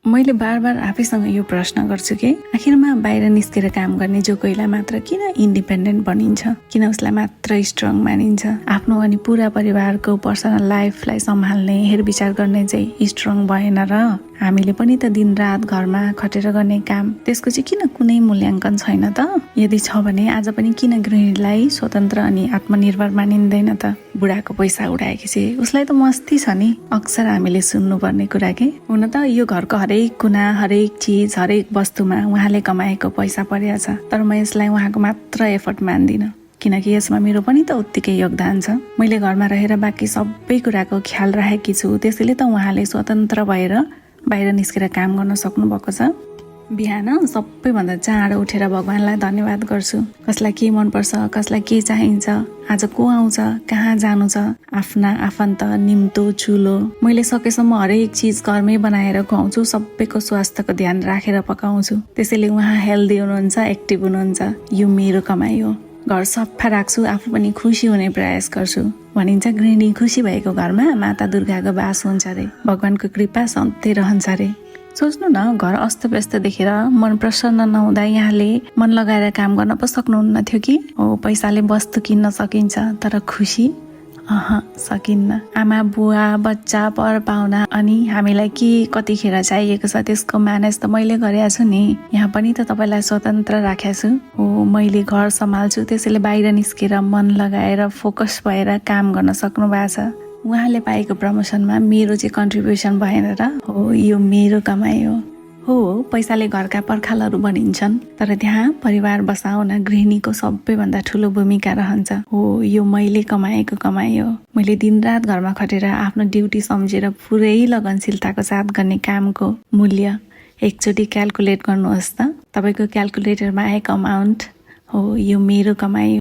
मैले बार बार आफैसँग यो प्रश्न गर्छु कि आखिरमा बाहिर निस्केर काम गर्ने जो कोहीलाई मात्र किन इन्डिपेन्डेन्ट बनिन्छ, किन उसलाई मात्र स्ट्रङ मानिन्छ। आफ्नो अनि पुरा परिवारको पर्सनल लाइफलाई सम्हाल्ने हेरविचार गर्ने चाहिँ स्ट्रङ भएन र हामीले पनि त दिन रात घरमा खटेर गर्ने काम, त्यसको चाहिँ किन कुनै मूल्याङ्कन छैन त। यदि छ भने आज पनि किन गृहिणीलाई स्वतन्त्र अनि आत्मनिर्भर मानिँदैन त। बुढाको पैसा उडाएकी चाहिँ उसलाई त मस्ती छ नि, अक्सर हामीले सुन्नुपर्ने कुरा के। हुन त यो घरको हरेक कुना, हरेक चिज, हरेक वस्तुमा उहाँले कमाएको पैसा परेको छ, तर म यसलाई उहाँको मात्र एफर्ट मान्दिनँ, किनकि यसमा मेरो पनि त उत्तिकै योगदान छ। मैले घरमा रहेर बाँकी सबै कुराको ख्याल राखेकी छु, त्यसैले त उहाँले स्वतन्त्र भएर बाहिर निस्केर काम गर्न सक्नु भएको छ। बिहान सबैभन्दा चाँडो उठेर भगवानलाई धन्यवाद गर्छु। कसलाई के मनपर्छ, कसलाई के चाहिन्छ, आज को आउँछ, कहाँ जानु छ, आफ्ना आफन्त, निम्तो, चुलो, मैले सकेसम्म हरेक चिज घरमै बनाएर खुवाउँछु। सबैको स्वास्थ्यको ध्यान राखेर पकाउँछु, त्यसैले उहाँ हेल्दी हुनुहुन्छ, एक्टिभ हुनुहुन्छ। यो मेरो कमाइ हो। घर सफा राख्छु, आफू पनि खुसी हुने प्रयास गर्छु। भनिन्छ गृहिणी खुसी भएको घरमा माता दुर्गाको बास हुन्छ रे, भगवानको कृपा सधैँ रहन्छ रे। सोच्नु न, घर अस्तव्यस्त देखेर मन प्रसन्न नहुँदा यहाँले मन लगाएर काम गर्न पो सक्नुहुन्न थियो कि। हो, पैसाले वस्तु किन्न सकिन्छ, तर खुसी सकिन्न। आमा बुवा बच्चा पर पाहुना अनि हामीलाई के कतिखेर चाहिएको छ त्यसको म्यानेज त मैले गरेको छु नि। यहाँ पनि त तपाईँलाई स्वतन्त्र राखेको छु। हो, मैले घर सम्हाल्छु, त्यसैले बाहिर निस्केर मन लगाएर फोकस भएर काम गर्न सक्नु भएको छ। उहाँले पाएको प्रमोसनमा मेरो चाहिँ कन्ट्रिब्युसन भएन र। हो, यो मेरो कमाइ हो। पैसाले घरका पर्खालहरू बनिन्छन्, तर त्यहाँ परिवार बसाउन गृहिणीको सबैभन्दा ठुलो भूमिका रहन्छ। हो, यो मैले कमाएको कमाइ हो। मैले दिनरात घरमा खटेर आफ्नो ड्युटी सम्झेर पुरै लगनशीलताको साथ गर्ने कामको मूल्य एकचोटि क्याल्कुलेट गर्नुहोस् त, तपाईँको क्याल्कुलेटरमा आएको अमाउन्ट हो। यो मेरो कमाइ